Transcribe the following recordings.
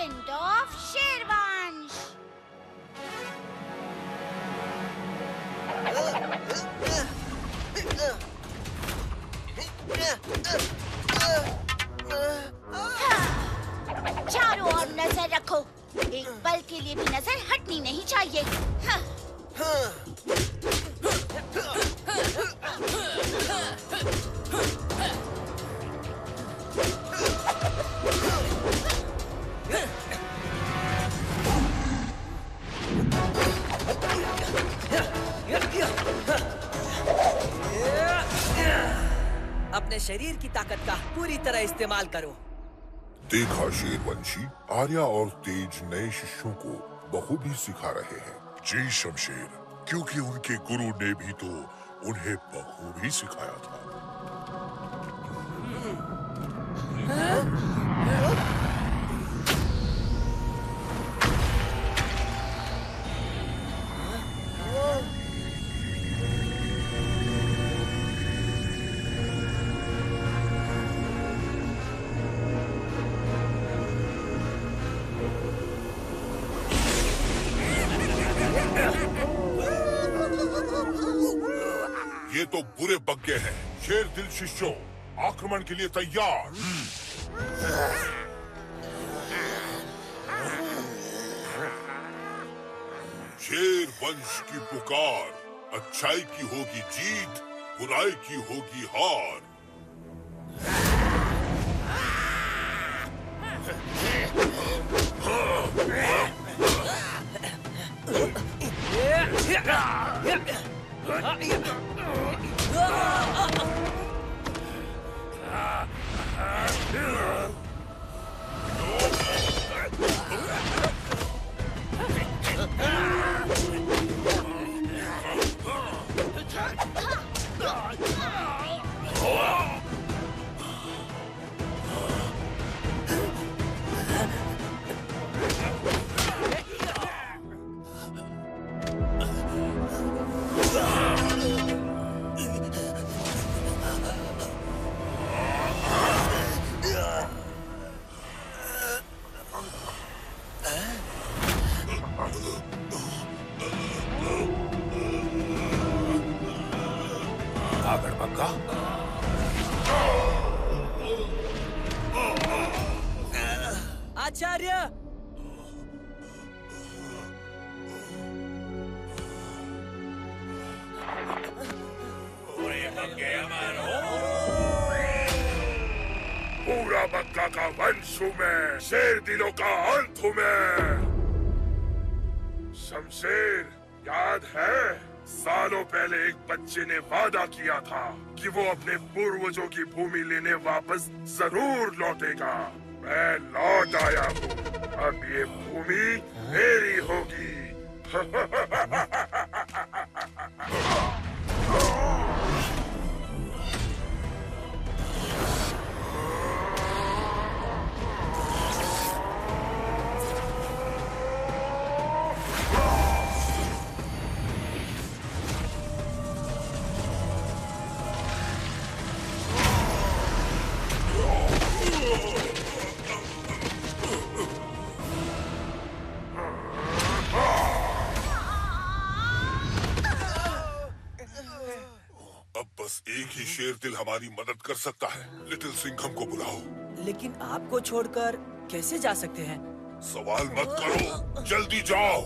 Legend of शेरवंश। चारों ओर नजर रखो, एक पल के लिए भी नजर हटनी नहीं चाहिए। अपने शरीर की ताकत का पूरी तरह इस्तेमाल करो। देखा शेरवंशी, आर्या और तेज नए शिष्यों को बखूबी सिखा रहे हैं। जी शमशेर, क्योंकि उनके गुरु ने भी तो उन्हें बखूबी सिखाया था। ये तो बुरे बग्गे हैं। शेर दिल शिष्यों, आक्रमण के लिए तैयार। शेर वंश की पुकार, अच्छाई की होगी जीत, बुराई की होगी हार। आचार्य, पूरा मक्का का वंश हूँ मैं, शेर दिलों का अंत हूँ मैं। शमशेर, याद है सालों पहले एक बच्चे ने वादा किया था कि वो अपने पूर्वजों की भूमि लेने वापस जरूर लौटेगा। मैं लौट आया हूँ, अब ये भूमि मेरी होगी। एक ही शेर दिल हमारी मदद कर सकता है। लिटिल सिंघम को बुलाओ। लेकिन आपको छोड़कर कैसे जा सकते हैं? सवाल मत करो, जल्दी जाओ।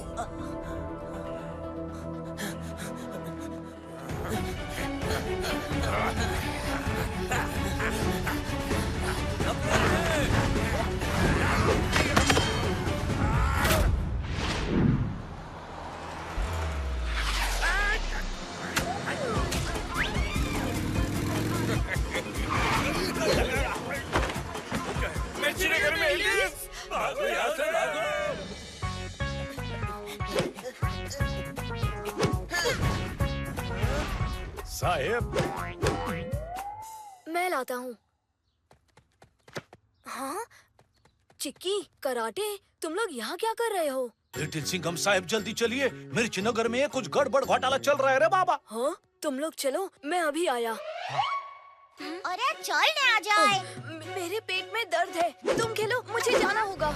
साहेब, मैं लाता हूँ। हाँ, चिक्की, कराटे, तुम लोग यहाँ क्या कर रहे हो? लिटिल सिंघम साहब जल्दी चलिए, मिर्च नगर में कुछ गड़बड़ घोटाला चल रहा है रे बाबा। हाँ, तुम लोग चलो, मैं अभी आया। अरे चल ना आ जाए। मेरे पेट में दर्द है, तुम खेलो, मुझे जाना होगा।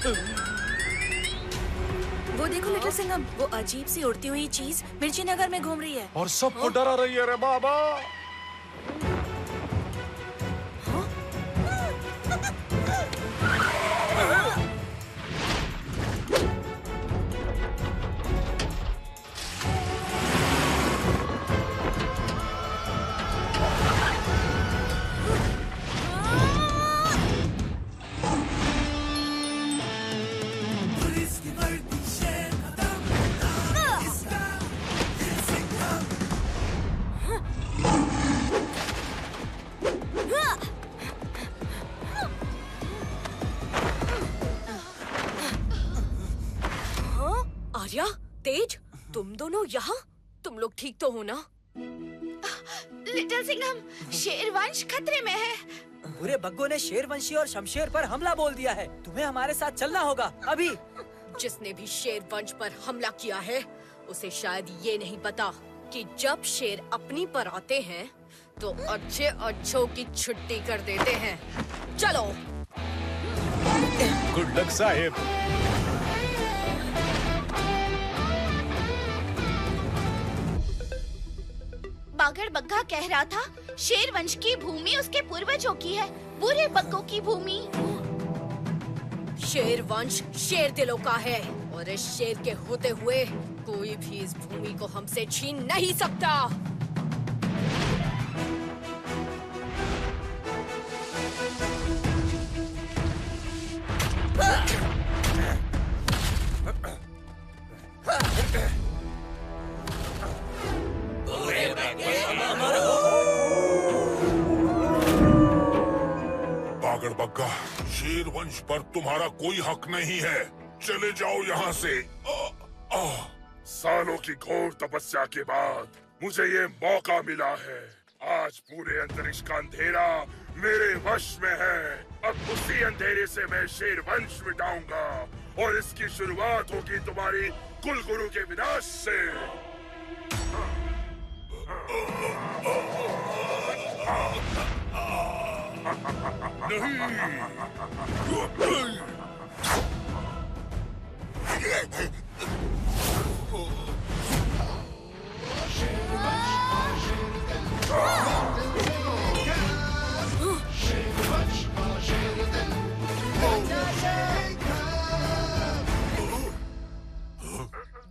वो देखो लिटिल सिंघम, वो अजीब सी उड़ती हुई चीज मिर्ची नगर में घूम रही है। और सबको डरा रही है रे बाबा। आर्या, तेज, तुम दोनों यहाँ? तुम लोग ठीक तो हो ना? लिटिल सिंघम, शेर वंश खतरे में है। पूरे बग्गो ने शेरवंशी और शमशेर पर हमला बोल दिया है। तुम्हें हमारे साथ चलना होगा अभी। जिसने भी शेर वंश पर हमला किया है, उसे शायद ये नहीं पता कि जब शेर अपनी पर आते हैं तो अच्छे अच्छों की छुट्टी कर देते हैं। चलो। गुड लक साहिब। बागड़ बग्गा कह रहा था शेर वंश की भूमि उसके पूर्वजों की है, बुरे बग्गों की भूमि। शेर वंश शेर दिलों का है और इस शेर के होते हुए कोई भी इस भूमि को हमसे छीन नहीं सकता। बागड़ बग्गा, शेर वंश पर तुम्हारा कोई हक नहीं है। चले जाओ यहाँ से। सालों की घोर तपस्या के बाद मुझे ये मौका मिला है। आज पूरे अंतरिक्ष का अंधेरा मेरे वश में है। अब उसी अंधेरे से मैं शेर वंश मिटाऊंगा और इसकी शुरुआत होगी तुम्हारी कुलगुरु के विनाश से।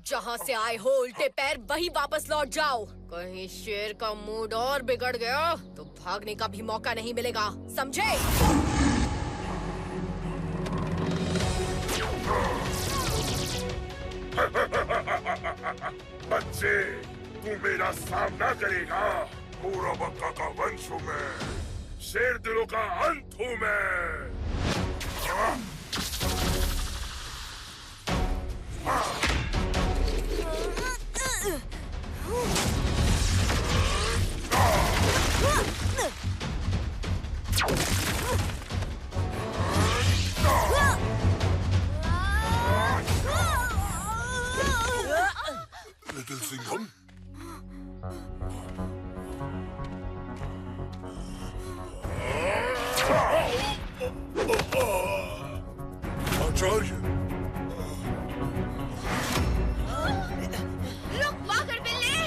जहाँ से आए हो उल्टे पैर वहीं वापस लौट जाओ। कहीं शेर का मूड और बिगड़ गया तो भागने का भी मौका नहीं मिलेगा, समझे? बच्चे, तू मेरा सामना करेगा। पूरा बग्गा का वंश हूँ मैं, शेर दिलों का अंत हूँ मैं। लिटिल सिंघम, आचार्य, रुक बागड़ बिल्ली।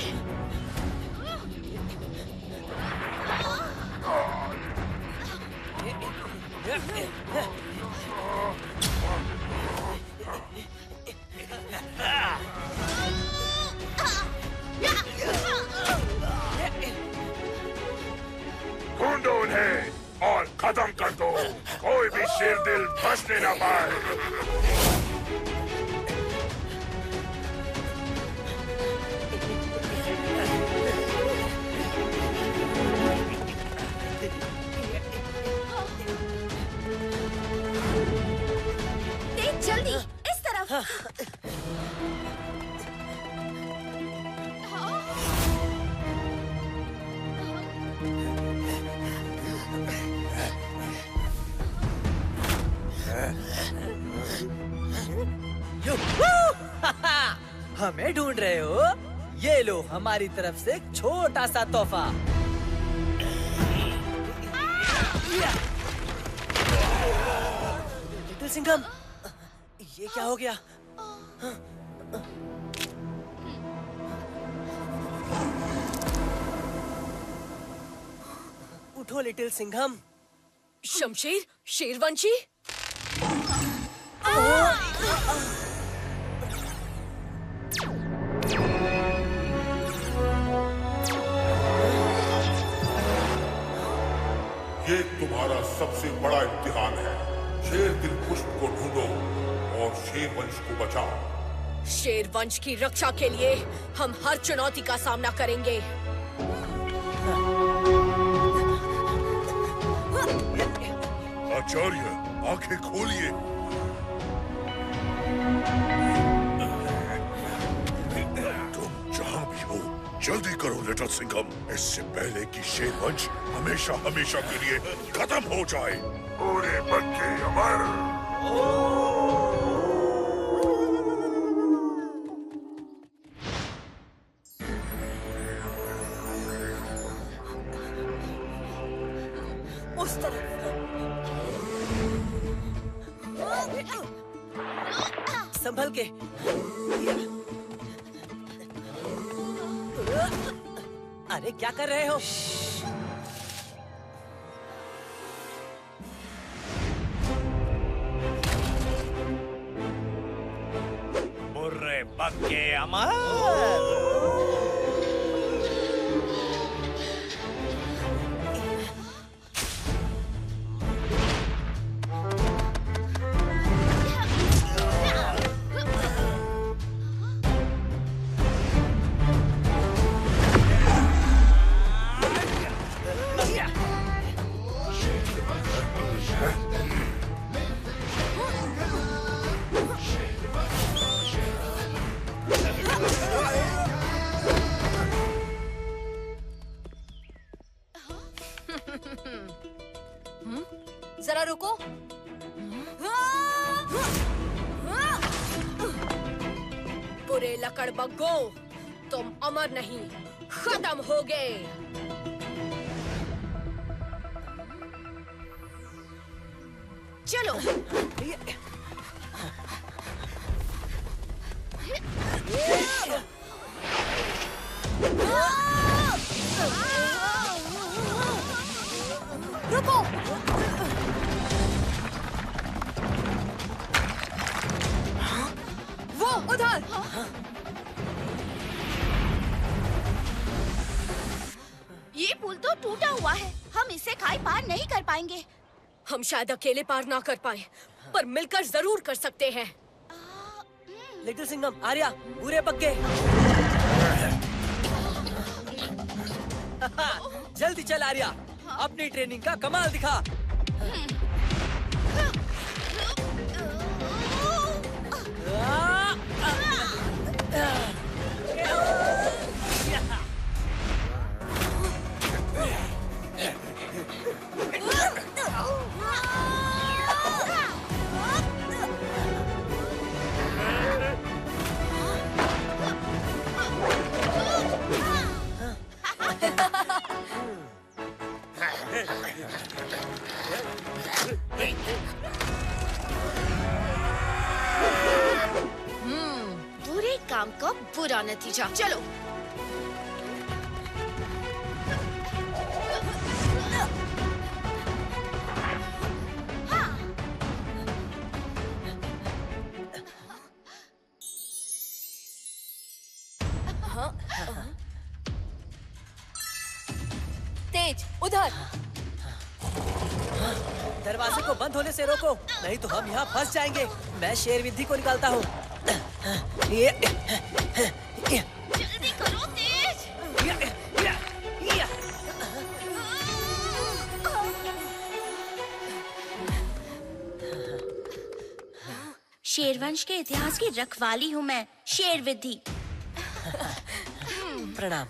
ढूंढो उन्हें और खत्म कर दो। कोई भी शेर दिल बचने ना पाए। तेज, जल्दी इस तरफ। हमें ढूंढ रहे हो? ये लो हमारी तरफ से एक छोटा सा तोहफा। लिटिल सिंघम, ये क्या हो गया? उठो लिटिल सिंघम। शमशेर, शेरवंशी। ये तुम्हारा सबसे बड़ा इम्तिहान है। शेर दिल पुष्प को ढूंढो और शेर वंश को बचाओ। शेर वंश की रक्षा के लिए हम हर चुनौती का सामना करेंगे। आचार्य, आंखें खोलिए। तुम जहाँ भी हो, जल्दी करो लिटिल सिंघम, इससे पहले कि शेर वंश हमेशा हमेशा के लिए खत्म हो जाए। पूरे बच्चे अमर। उस तरफ। संभल के। अरे क्या कर रहे हो? बुर्रे बग्गे अमर। जरा रुको। बुरे लकड़बग्गो, तुम अमर नहीं, खत्म हो गए। चलो। रुको। वो उधर। ये पुल तो टूटा हुआ है, हम इसे खाई पार नहीं कर पाएंगे। हम शायद अकेले पार ना कर पाए, पर मिलकर जरूर कर सकते हैं। लिटिल सिंघम, आर्या, बुरे बग्गे। जल्दी चल आर्या, अपनी ट्रेनिंग का कमाल दिखा। बुरे काम का बुरा नतीजा। चलो। तेज, उधर। दरवाजे को बंद होने से रोको, नहीं तो हम यहाँ फंस जाएंगे। मैं शेर विद्धि को निकालता हूँ। जल्दी करो तेज। शेरवंश के इतिहास की रखवाली हूँ मैं, शेर विद्धि। प्रणाम।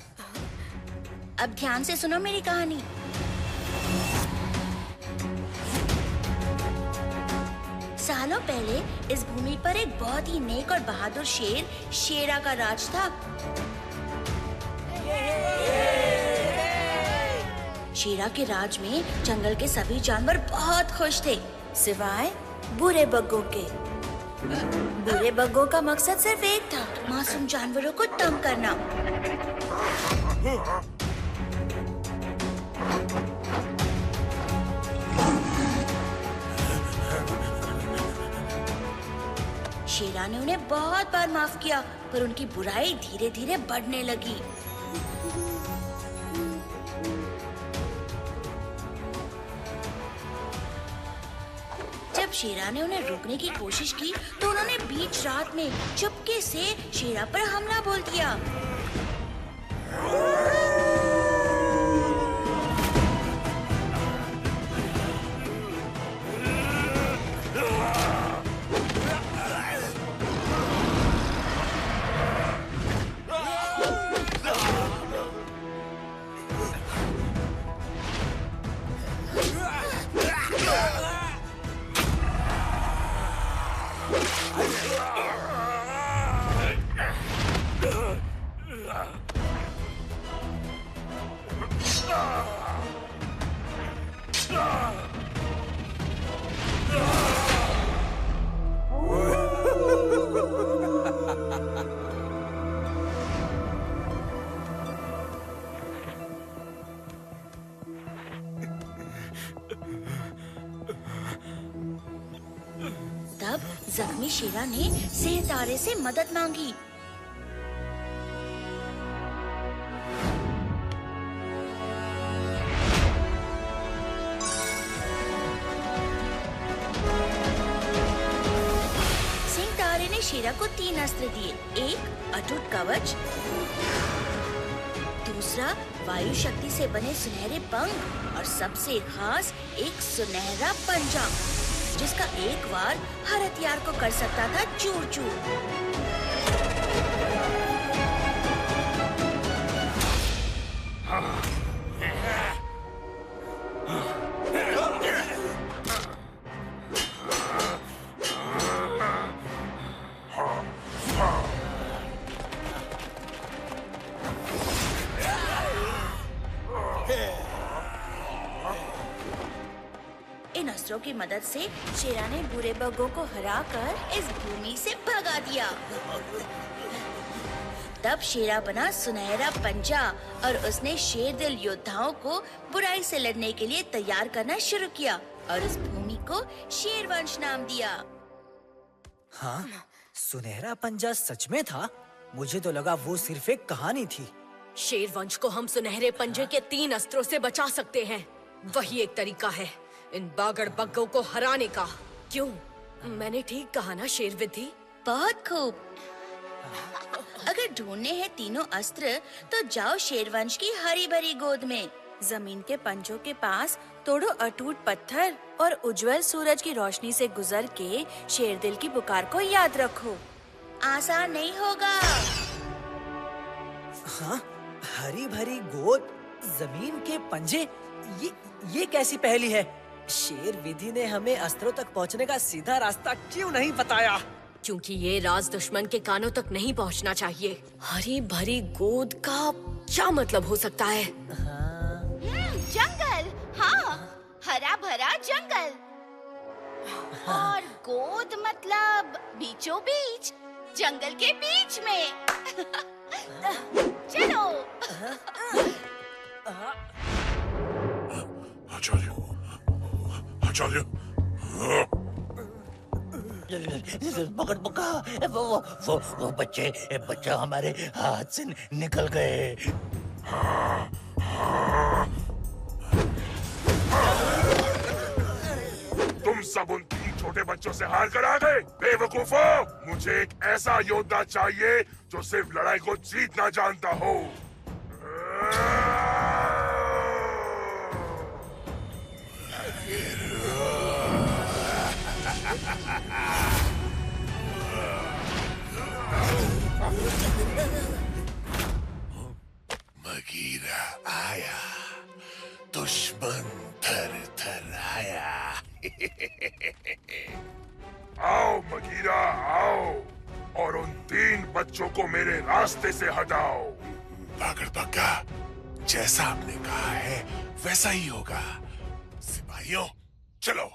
अब ध्यान से सुनो मेरी कहानी। सालों पहले इस भूमि पर एक बहुत ही नेक और बहादुर शेर शेरा का राज था। शेरा के राज में जंगल के सभी जानवर बहुत खुश थे, सिवाय बुरे बग्गों के। बुरे बग्गों का मकसद सिर्फ एक था, मासूम जानवरों को तंग करना। शेरा ने उन्हें बहुत बार माफ किया, पर उनकी बुराई धीरे धीरे बढ़ने लगी। जब शेरा ने उन्हें रोकने की कोशिश की तो उन्होंने बीच रात में चुपके से शेरा पर हमला बोल दिया। तब जख्मी शेरा ने सितारे से मदद मांगी। सितारे ने शेरा को 3 अस्त्र दिए, एक अटूट कवच, दूसरा वायु शक्ति से बने सुनहरे पंख और सबसे खास एक सुनहरा पंजा, जिसका एक वार हर हथियार को कर सकता था चूर चूर। इन अस्त्रों की मदद से शेरा ने बुरे बग्गों को हराकर इस भूमि से भगा दिया। तब शेरा बना सुनहरा पंजा और उसने शेरदिल योद्धाओं को बुराई से लड़ने के लिए तैयार करना शुरू किया और इस भूमि को शेरवंश नाम दिया। हाँ, सुनहरा पंजा सच में था? मुझे तो लगा वो सिर्फ एक कहानी थी। शेरवंश को हम सुनहरे पंजे के 3 अस्त्रों से बचा सकते हैं। वही एक तरीका है इन बागड़ बग्गों को हराने का। क्यों? मैंने ठीक कहा ना शेरविद्धि? बहुत खूब। अगर ढूंढने हैं तीनों अस्त्र तो जाओ शेरवंश की हरी भरी गोद में। जमीन के पंजों के पास तोड़ो अटूट पत्थर और उज्जवल सूरज की रोशनी से गुजर के शेरदिल की पुकार को याद रखो। आसान नहीं होगा। हाँ, हरी भरी गोद, जमीन के पंजे, ये कैसी पहेली है? शेर विधि ने हमें अस्त्रों तक पहुंचने का सीधा रास्ता क्यों नहीं बताया? क्योंकि ये राज दुश्मन के कानों तक नहीं पहुंचना चाहिए। हरी भरी गोद का क्या मतलब हो सकता है? जंगल। हाँ, हरा भरा जंगल। और गोद मतलब बीचों बीच, जंगल के बीच में। चलो। आचार्य, आचार्य, पकड़ पका, वो बच्चे हमारे हाथ से निकल गए। तुम सब उन 3 छोटे बच्चों से हार कर आ गए। बेवकूफो, मुझे एक ऐसा योद्धा चाहिए जो सिर्फ लड़ाई को जीतना जानता हो। बगीरा आया, दुश्मन थर थर आया। आओ बगीरा, आओ और उन 3 बच्चों को मेरे रास्ते से हटाओ। बागड़ बग्गा, जैसा आपने कहा है वैसा ही होगा। सिपाहियों, चलो।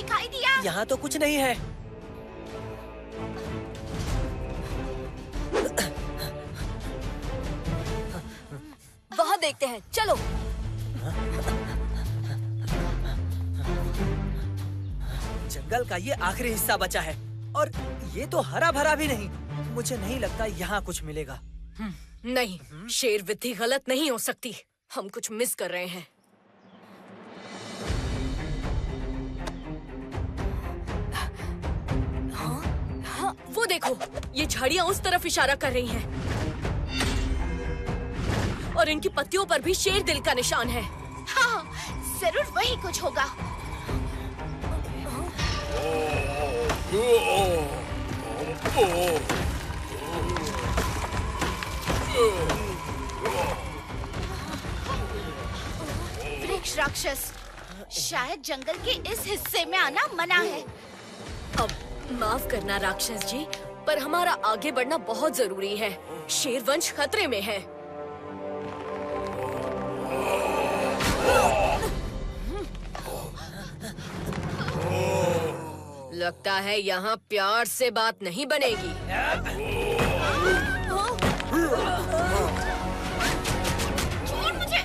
दिखाई दिया? यहाँ तो कुछ नहीं है। वहाँ देखते हैं, चलो। जंगल का ये आखिरी हिस्सा बचा है और ये तो हरा भरा भी नहीं। मुझे नहीं लगता यहाँ कुछ मिलेगा। नहीं, शेर विधि गलत नहीं हो सकती। हम कुछ मिस कर रहे हैं। हाँ, वो देखो, ये झाड़ियाँ उस तरफ इशारा कर रही हैं। और इनकी पत्तियों पर भी शेर दिल का निशान है। हाँ, जरूर वही कुछ होगा। वृक्ष राक्षस, शायद जंगल के इस हिस्से में आना मना है। अब माफ करना राक्षस जी, पर हमारा आगे बढ़ना बहुत जरूरी है। शेर वंश खतरे में है। लगता है यहाँ प्यार से बात नहीं बनेगी। छोड़ मुझे।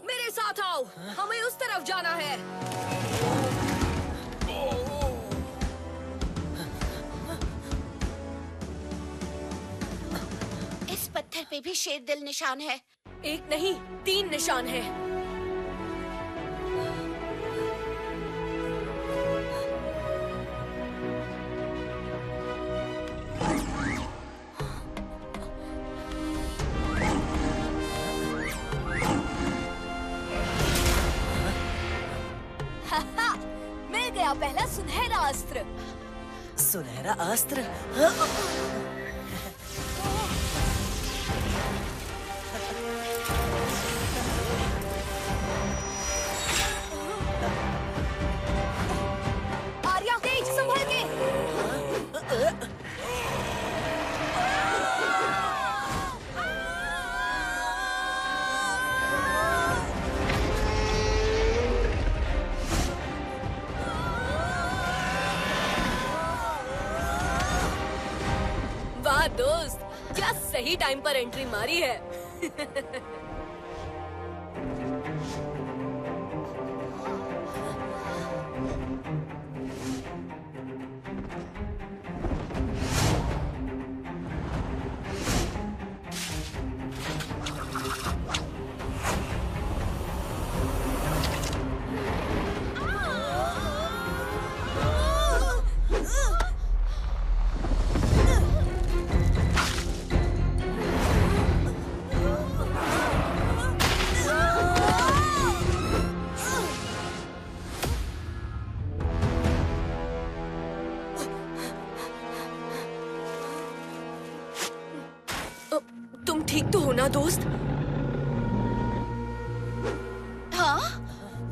मेरे साथ आओ, हमें उस तरफ जाना है। इस पत्थर पे भी शेर दिल निशान है। एक नहीं, 3 निशान है। मिल गया पहला सुनहरा अस्त्र। सुनहरा अस्त्र? आर्या, तेज संभल के। वाह दोस्त, क्या सही टाइम पर एंट्री मारी है। तुम ठीक तो हो ना दोस्त? हाँ,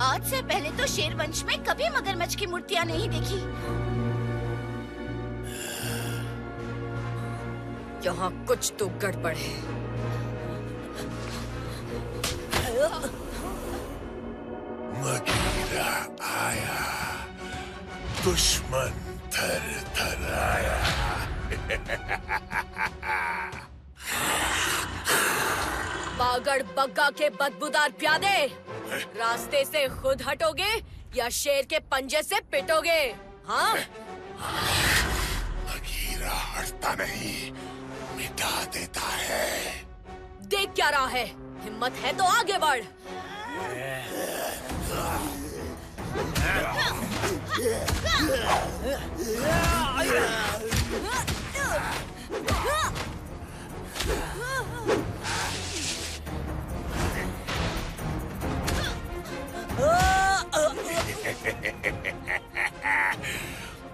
आज से पहले तो शेर वंश में कभी मगरमच्छ की मूर्तियाँ नहीं देखी। यहाँ कुछ तो गड़बड़ है। मगीरा आया, दुश्मन थर थर आया। बागड़ बग्गा के बदबूदार प्यादे, रास्ते से खुद हटोगे या शेर के पंजे से पिटोगे? हाँ? मगीरा हटता नहीं, मिटा देता है। देख क्या रहा है? हिम्मत है तो आगे बढ़।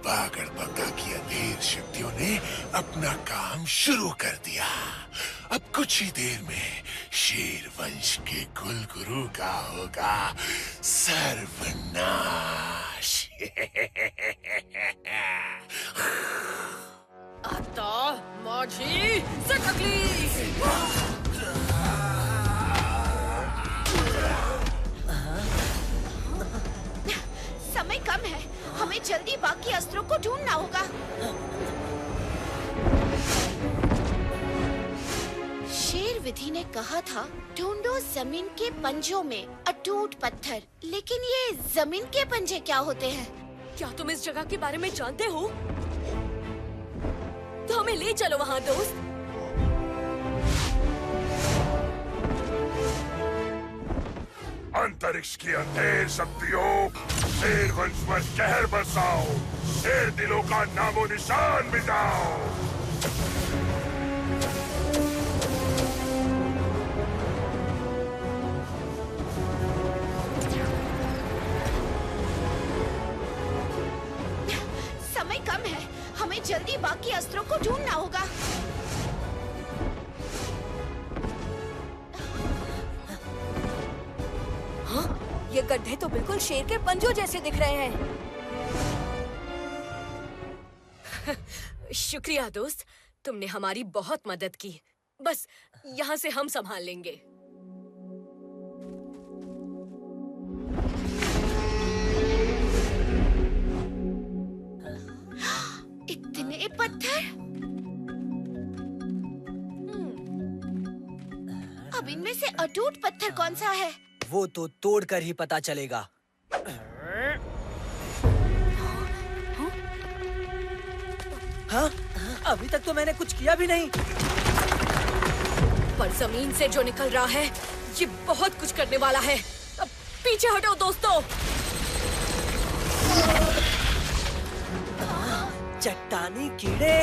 बागड़ शक्तियों ने अपना काम शुरू कर दिया। अब कुछ ही देर में शेर वंश के कुल गुरु का होगा सर्वनाश। आता माझी सटकली। समय कम है, हमें जल्दी बाकी अस्त्रों को ढूंढना होगा। शेर विधि ने कहा था ढूंढो जमीन के पंजों में अटूट पत्थर, लेकिन ये जमीन के पंजे क्या होते हैं? क्या तुम इस जगह के बारे में जानते हो? तो हमें ले चलो वहाँ दोस्त। अंतरिक्ष की अंधेर शक्तियों, शेर वंश पर कहर बरसाओ, शेर दिलों का नामो निशान मिटाओ। समय कम है, हमें जल्दी बाकी अस्त्रों को ढूंढना होगा। ये गड्ढे तो बिल्कुल शेर के पंजों जैसे दिख रहे हैं। शुक्रिया दोस्त, तुमने हमारी बहुत मदद की। बस यहाँ से हम संभाल लेंगे। इतने पत्थर। अब इनमें से अटूट पत्थर कौन सा है? वो तो तोड़कर ही पता चलेगा। हाँ? अभी तक तो मैंने कुछ किया भी नहीं। पर जमीन से जो निकल रहा है, ये बहुत कुछ करने वाला है। अब पीछे हटो दोस्तों। चट्टानी कीड़े।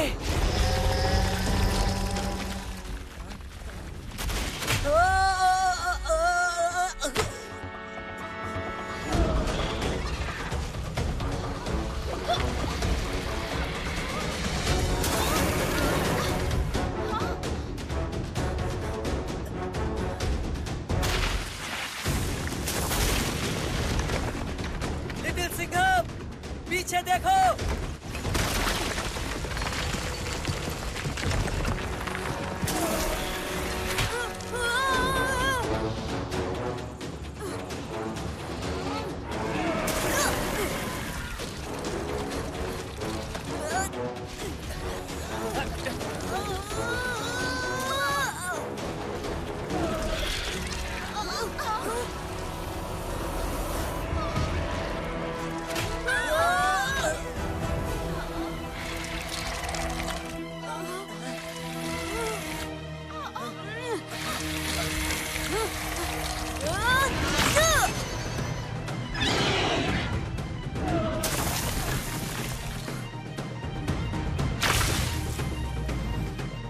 लिटिल सिंघम, पीछे देखो।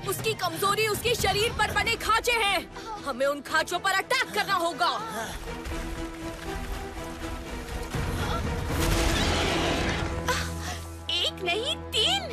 उसकी कमजोरी उसके शरीर पर बने खांचे हैं। हमें उन खांचों पर अटैक करना होगा। एक नहीं, 3।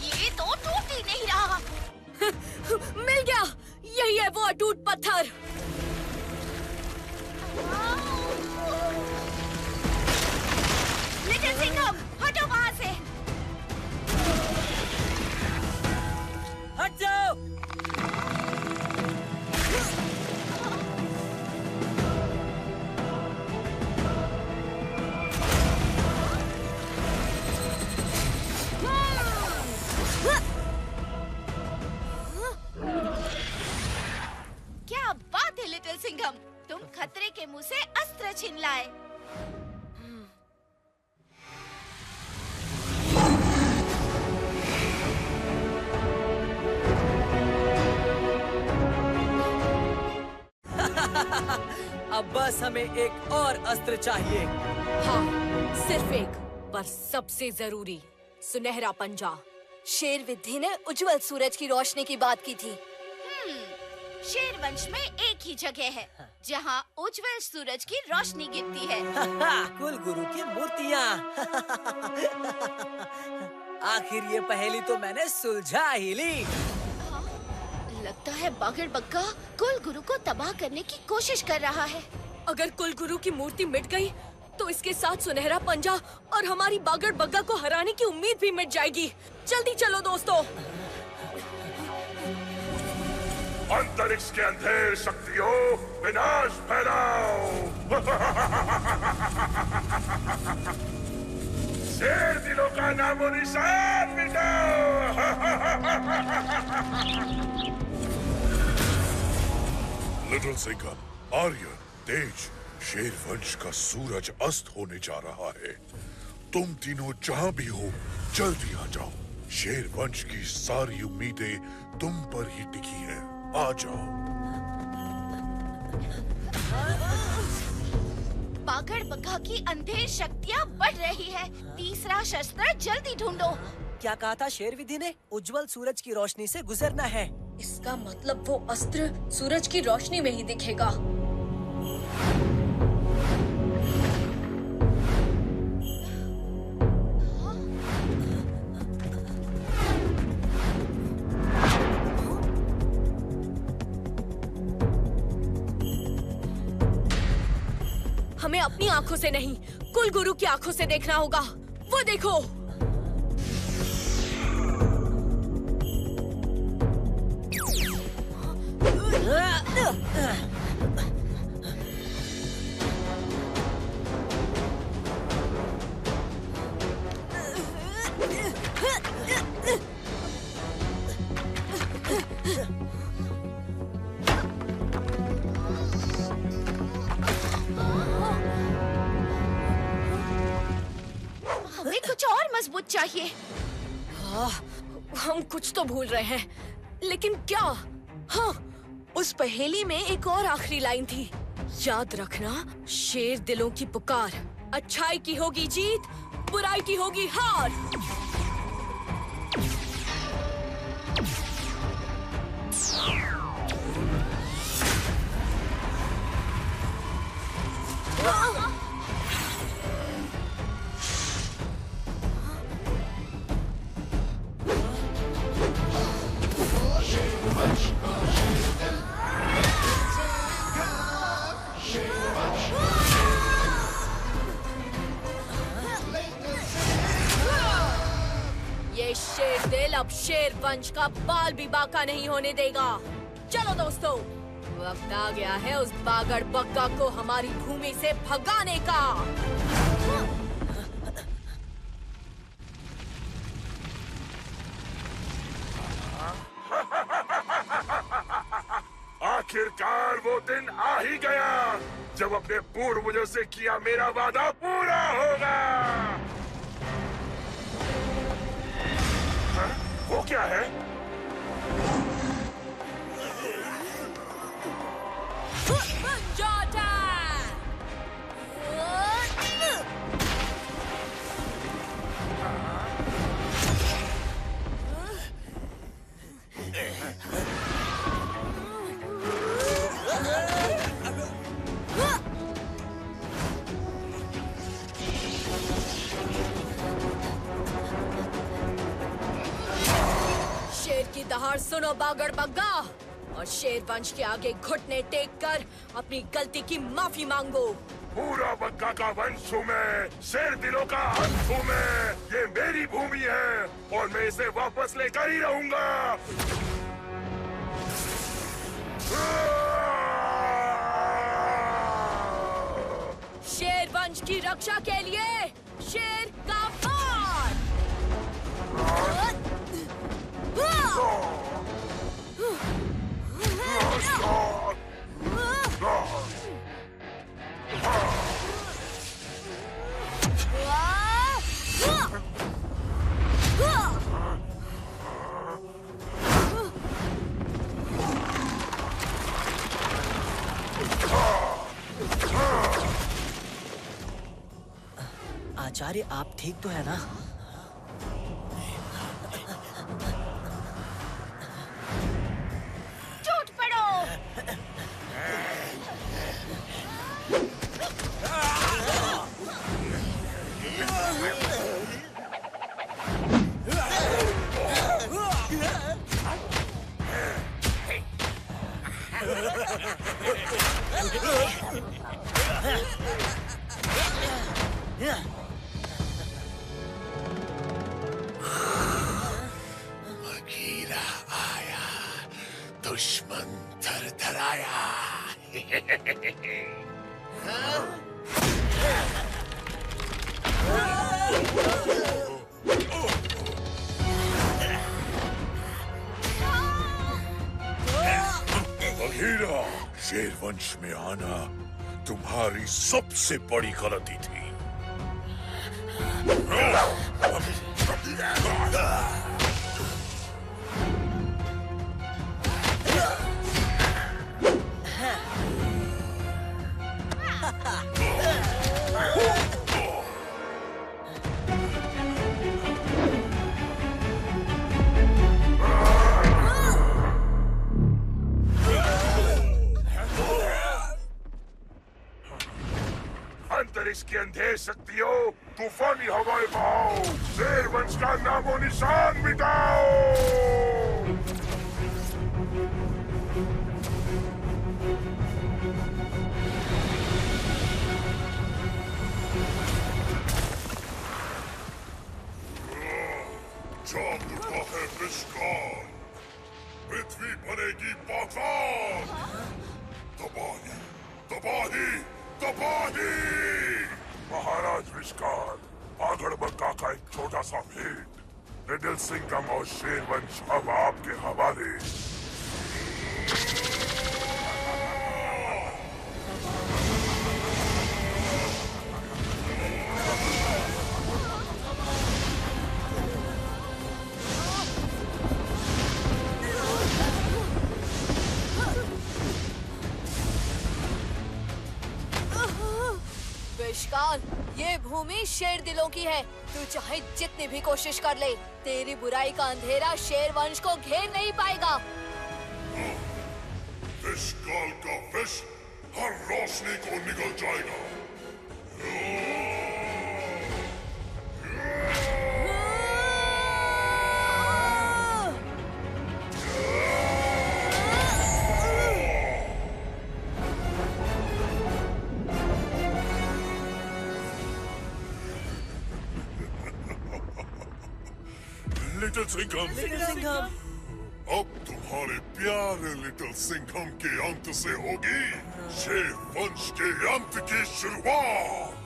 ये तो टूट ही नहीं रहा। मिल गया, यही है वो अटूट पत्थर। लिटिल सिंघम, हटो वहाँ से। हट जाओ। क्या बात है लिटिल सिंघम, तुम खतरे के मुंह से अस्त्र छीन लाए। अब बस हमें एक और अस्त्र चाहिए। हाँ, सिर्फ एक, पर सबसे जरूरी सुनहरा पंजा। शेर विधि ने उज्जवल सूरज की रोशनी की बात की थी। शेर वंश में एक ही जगह है जहाँ उज्जवल सूरज की रोशनी गिरती है। कुल गुरु की मूर्तियाँ। आखिर ये पहेली तो मैंने सुलझा ही ली। लगता है बागड़ बग्गा कुल गुरु को तबाह करने की कोशिश कर रहा है। अगर कुल गुरु की मूर्ति मिट गई, तो इसके साथ सुनहरा पंजा और हमारी बागड़ बग्गा को हराने की उम्मीद भी मिट जाएगी। जल्दी चलो दोस्तों। अंतरिक्ष के अंधेर शक्तियों, विनाश फैलाओ। शेर दिलों का नामो निशान मिटाओ। लिटिल सिंगर, आर्यन, तेज, शेर वंश का सूरज अस्त होने जा रहा है। तुम तीनों जहां भी हो, जल्दी आ जाओ। शेर वंश की सारी उम्मीदें तुम पर ही टिकी हैं। आ जाओ। बागड़ बग्गा की अंधेर शक्तियाँ बढ़ रही है। तीसरा शस्त्र जल्दी ढूंढो। क्या कहा था शेर विधि ने? उज्जवल सूरज की रोशनी से गुजरना है। इसका मतलब वो अस्त्र सूरज की रोशनी में ही दिखेगा। हमें अपनी आंखों से नहीं, कुल गुरु की आंखों से देखना होगा। वो देखो। हमें कुछ और मजबूत चाहिए। हम कुछ तो भूल रहे हैं, लेकिन क्या? हाँ, उस पहेली में एक और आखिरी लाइन थी। याद रखना, शेर दिलों की पुकार। अच्छाई की होगी जीत, बुराई की होगी हार। ये शेर दिल अब शेर वंश का बाल भी बाका नहीं होने देगा। चलो दोस्तों, वक्त आ गया है उस बागड़ बग्गा को हमारी भूमि से भगाने का। आखिरकार वो दिन आ ही गया जब अपने पूर्वजों से किया मेरा वादा पूरा होगा। हाँ? वो क्या है? शेर की दहाड़ सुनो बागड़ बग्गा, और शेर वंश के आगे घुटने टेक कर अपनी गलती की माफी मांगो। पूरा बग्गा का वंश हूँ मैं, शेर दिलों का अंत हूँ मैं। ये मेरी भूमि है और मैं इसे वापस लेकर ही रहूंगा। शेर वंश की रक्षा के लिए शेर का वार। आचार्य, आप ठीक तो है ना? टूट पड़ो। बगीरा आया, दुश्मन थरथराया। बगीरा, शेरवंश में आना तुम्हारी सबसे बड़ी गलती थी। अंतरिक्ष की अंधेर शक्तियों, तूफानी हवाएं बहाओ, शेरवंश का नामो निशान मिटाओ। जाग उठा है विषकाल, पृथ्वी बनेगी पाताल। तबाही, तबाही, तबाही। महाराज विषकाल, आगड़बग्गा का एक छोटा सा भेद, लिटिल सिंघम और शेरवंश अब आपके हवाले। विषकाल, ये भूमि शेर दिलों की है। तू चाहे जितनी भी कोशिश कर ले, तेरी बुराई का अंधेरा शेर वंश को घेर नहीं पाएगा। विषकाल का विष हर रोशनी को निगल जाएगा। लिटिल सिंघम, अब तुम्हारे प्यारे लिटिल सिंघम के अंत से होगी शेर वंश के अंत की शुरुआत।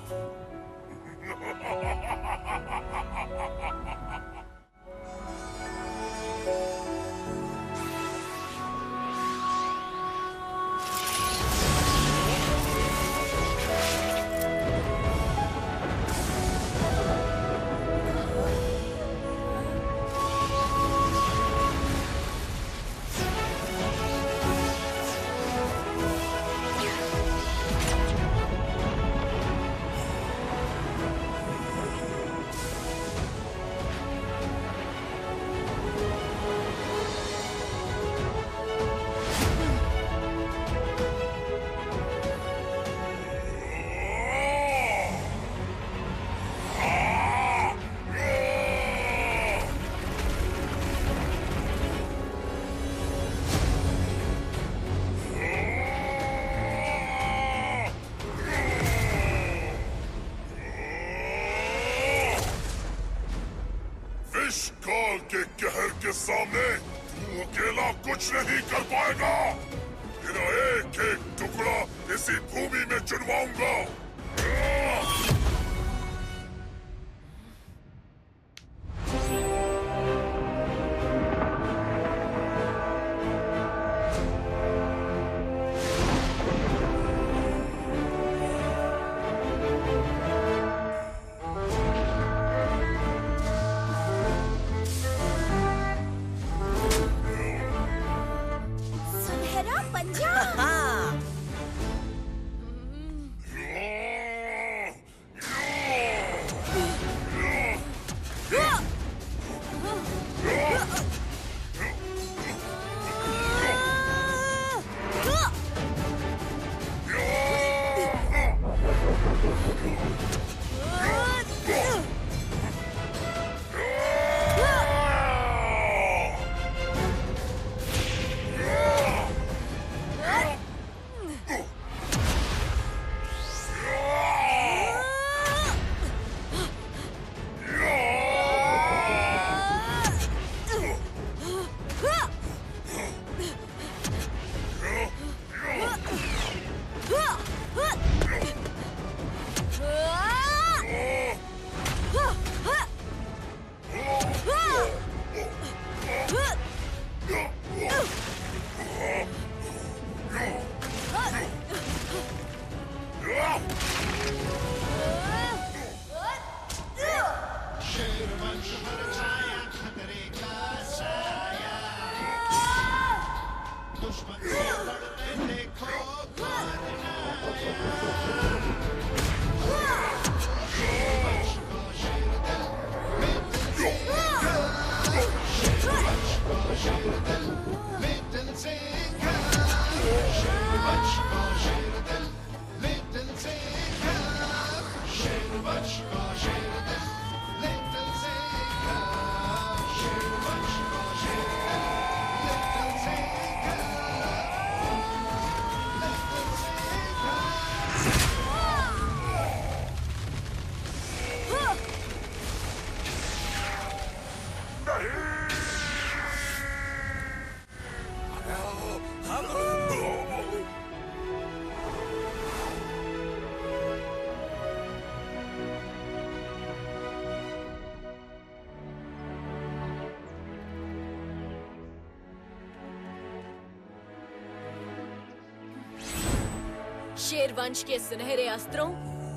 शेर वंश के सुनहरे अस्त्रों,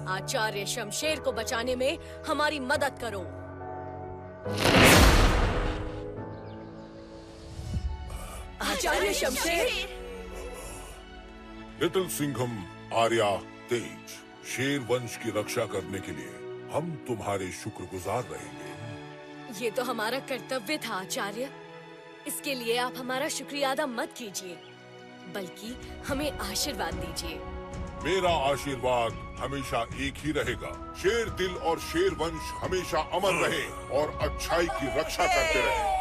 आचार्य शमशेर को बचाने में हमारी मदद करो। आचार्य शमशेर। लिटिल सिंघम, आर्या, तेज, शेर वंश की रक्षा करने के लिए हम तुम्हारे शुक्रगुजार रहेंगे। ये तो हमारा कर्तव्य था आचार्य। इसके लिए आप हमारा शुक्रिया अदा मत कीजिए, बल्कि हमें आशीर्वाद दीजिए। मेरा आशीर्वाद हमेशा एक ही रहेगा। शेर दिल और शेर वंश हमेशा अमर रहे और अच्छाई की रक्षा करते रहे।